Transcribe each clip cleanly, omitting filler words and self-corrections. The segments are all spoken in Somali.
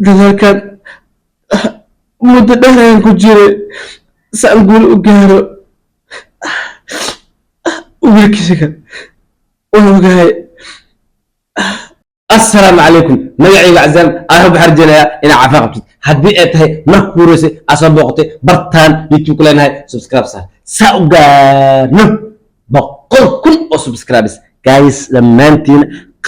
dadaalkan muddo dheer ayaan ku jiray si aan guul u gaaro wiilkayga waan ogahay. السلام عليكم مجاعي عزام أنا بحرج لها إن عفاقبت هدي أتهي مركورسي أصبغتي برتان يوتيوب كلنا هاي سبسكرايب صار سأوغانو بقول كل أو سبسكرايبس جايز لما أنتين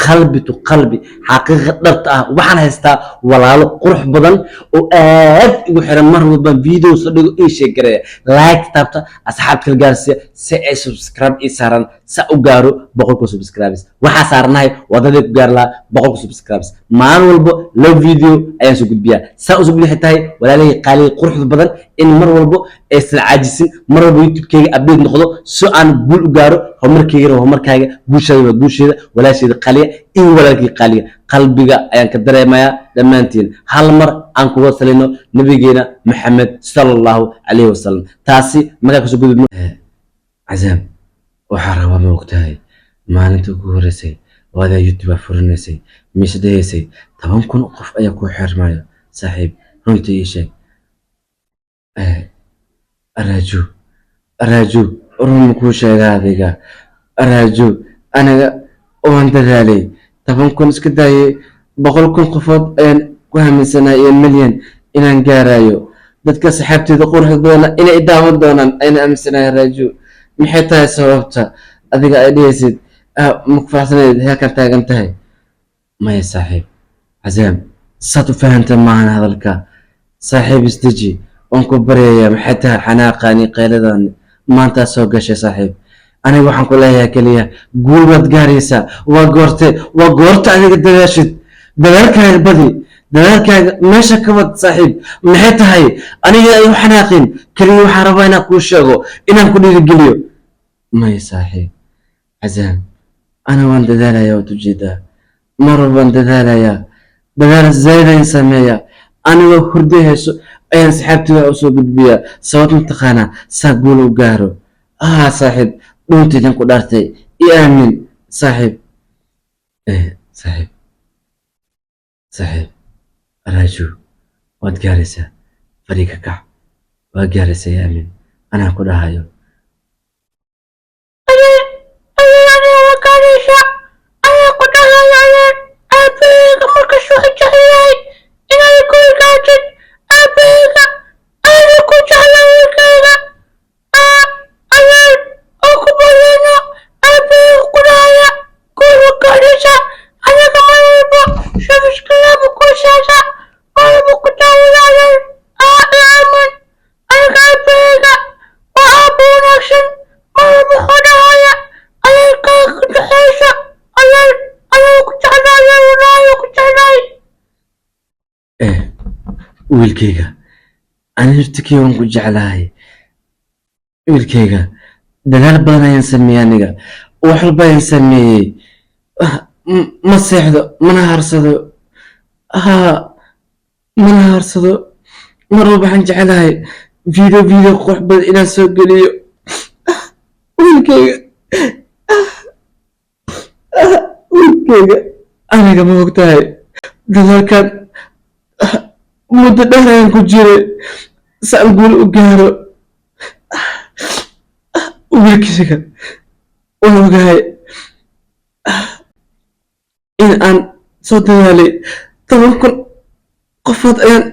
قلبي تو قلبي حقيقة درتها وحنا هستا ولا له قرح بدن وآد وحنا مرة بان فيديو صدقوا إيش يقرأ لايك تابتا أصحابك الجالسة سأ سبسكرايب إسارن سأوغارو بقول كل سبسكرايبس وحصارنا هاي وضدك جارلا بقول كل سبسكرايبس ما نولبو لو فيديو أي سوق بيا سأوزق لي حتى هاي ولا لي قالي قرح بدن إن مرة ولبو إسر عاجزين مرة بيوتيوب كي أبيض نخذه سؤال بقول جارو همر كيرو همر كاجا بوشة ولا شيء قليل إيه ولا كي قليل قلبي أيان كدري مايا لما أنتين هالمر أنكو وصلنا نبينا محمد صلى الله عليه وسلم تاسي ما كان كسبوا عزام وحرام ما وقتها ما أنتو كورسي وهذا يوتيوب فرنسي مش ديسي طبعا كون قف أيكو حرمايا صاحب رنتي شيء أراجو رمكو شيء هذا أراجو أنا وأنت ذالي طبعا كون اسكداي بقول كون قفض أين كوهم سنة مليون إن أنجارايو dadka saxaabteeda qurux badan inay idaawan doonaan ayna aaminsanayaan raajo maxay tahay sababta adiga ay dhehaysid ma ku faraxsanayd halkan taagan tahay maya saaxiib cazaam saad u fahanta maahan hadalka saaxiib isdeji waan ku baryayaa maxay tahay xanaaqaani qayladan maanta soo gashay saaxiib aniga waxaan ku leeyahay keliya guul baad gaaraysaa waa goorta adiga dadaashid dadaalkaaga badi dadaalkaaga meesha ka wad saaxiib maxay tahay aniga ay xanaaqin kaliya waxaan rabaa inaan kuu sheego inaan ku dhiirigeliyo maya saaxiib cazaam ana waan dadaalayaa waad ujeedaa mar walbaan dadaalayaa dadaal zayd ayaan sameeyaa anigoo hurdo hayso ayaan saxaabtida u soo gudbiyaa sabab mataqaanaa saa guul u gaaro saaxiib dhuuntaydan ku dhaartay i aamin saaxiib saaxiib راجو واتجارسة فريق كع واتجارسة يا أمين أنا كل هايو wiilkayga aan hirtikii waan ku jeclahay wiilkayga dadaal badan ayaan sameeyay aniga wax walba ayaan sameeyey ma seexdo mana harsado mar walba waxaan jeclahay video qurux badan inaan soo geliyo wiilkayga aniga ma ogtahay dadaalkan muddo dheer ayaan ku jiray si aan guul u gaaro wiilkayga waan ogahay in aan soo dadaalay 10,000 qofood ayaan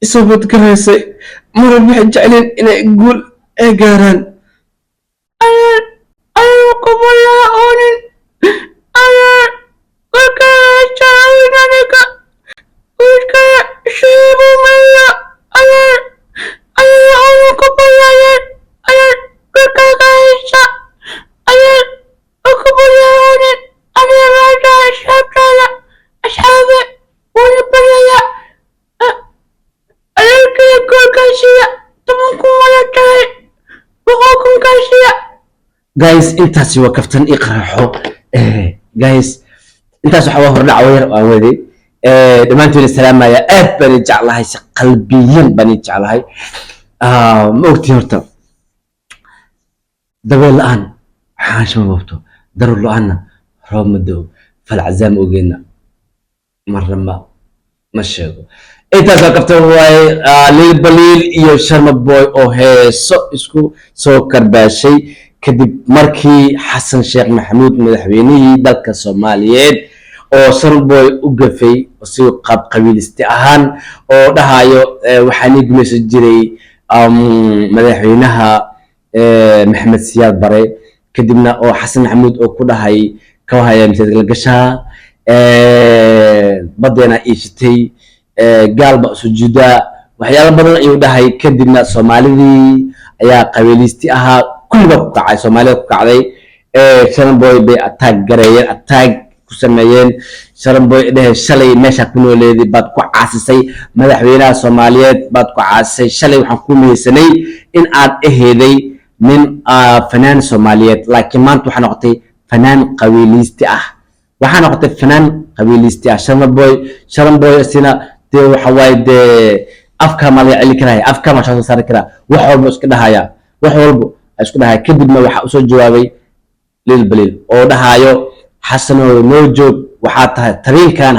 isoo badgaraysay mar walba waxay jecleen inay guul ay gaaraan جايز انتاس وقفتن اقراحو جايز انتاس وحوا هردع وير واودي دمانتون السلام يا اد بني جعلها قلبيا بني جعلها موقتي هرتا دبل الان حاش ما بوتو دروا له عنا روب مدو فالعزام وقينا مرة ما ma sheego intaas oo kaftan waaye liil baliil iyo sharma boy oo heeso isku soo karbaashay kadib markii xasan sheekh maxamuud madaxweynihii dalka Soomaaliyeed oo sharma boy u gafay si qabiilisti ahaan oo dhahayo waxaan gumaysan jiray madaxweynaha maxamed siyaad bare kadibna oo xasan maxamuud oo ku dhahay ka wahaya misaad la gashaa badeena iishtay gaalba sujuuda waxyaalo badan ayuu dhahay kadibna Soomaalidii ayaa qabiilisti ahaa kulliba ku kacay Soomaalida ku kacday sharma boy bay attack ku sameeyeen sharma boy dhahay shalay meesha ku nooleeday baad ku caasisay madaxweynaha Soomaaliyeed baad ku caasisay shalay waxaan ku miisanay in aad aheeday nin fanaan Soomaaliyeed laakiin maanta waxa noqotay fanaan qabiilisti ah waxaa noqotay fanaan qabiilisti ah sharma boy sina dee waxa waaye dee afka ma la celi karaa afka ma soo saari karaa wax walba isku dhahaya wax walba isku dhahaya kadibna waxa uu soo jawaabay liil baliil oo dhahayo xasano noo joog waxa tahay tariinkan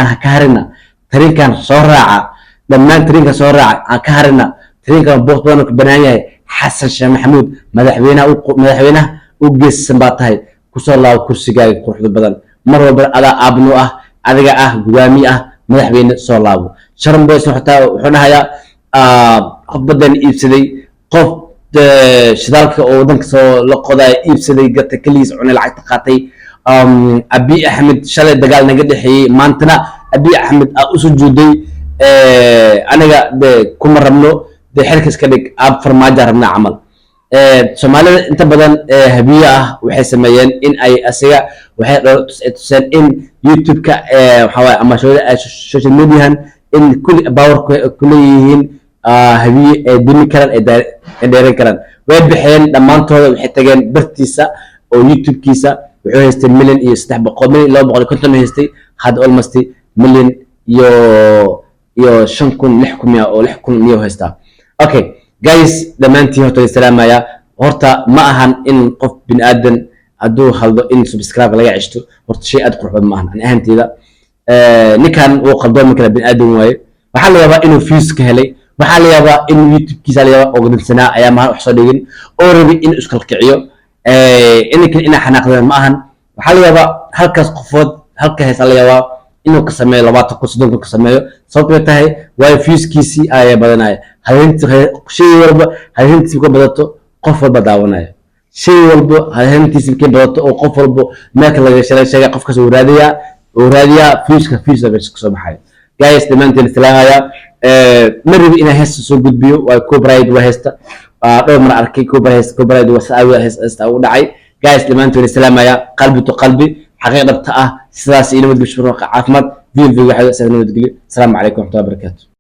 ha ka harina tariinkan soo raaca dhammaan tariinkan soo raaca aan ka harina tariinkan boos badan ku banaan yahay xasan sheekh maxamuud madaxweynaha u geesan baa tahay ku soo laabo kursigaaga quruxda badan mar walba adaa aabnu ah adiga ah gudaami ah madaxweyne soo laabo sharma boy xitaa wuxuu dhahayaa qof badan iibsaday qof shidaalka oo wadanka soo la qoday iibsaday gata kaliis cunay lacagta qaatay abi axmed shalay dagaal naga dhaxeeyay maantana abi axmed u sujuuday aniga kuma rabno xilka iska dhig aab farmaajo rabnaa camal Soomaalida inta badan habiya ah waxay sameeyeen in ay asiga waxay tuseen in YouTube-ka waxa way ama social media in kulli power ku leeyihiin habiye dimi karan ee dheeran karan way bixeen dhamaantooda waxay tageen bartiisa oo YouTube-kiisa wuxuu haystay milyan iyo 300 milyan 250 haystay had almost milyan iyo 5,000 6,000 oo 6,000 haystaa okay guys dhamaantii horta salaamaya horta ma ahan in qof bin aadan aduu haldo in subscribe laga cishto horta shay aad qurux badan ma ahan ahaanteeda ninkan uu qaldoon kara bin aadan waaye waxa la yaabaa inuu views ka helay waxa la yaabaa in YouTube-kiisa la yaabaa oo dadsanaa ayaa ma wax soo dhigin oo rabi in isku kiciyo inkan ina xanaaqdan ma ahan waxa la yaabaa halkaas qofood halka hees la yaabaa inuu ka sameeyo 20 ku 30 ka sameeyo sababtoo tahay way viewskiisi ay badanay shay walba hayntiisa ka badato qof walba daawanaya shay walba hayntiisa ka badato oo qof walba meelka laga sheegay qofka soo raadiya viewska ka soo baxay guys dhamaantiin salaamaya marbi ina hees soo gudbiyo way copyright waa heesta dhowr mar arkay copyright waa heesta ugu dhacay guys dhamaantiin salaamaya qalbi to qalbi حقيقة دبتها سلاسي إلى مدقش بروق عافمد فيديو واحد سنة مدقلي السلام عليكم ورحمة الله وبركاته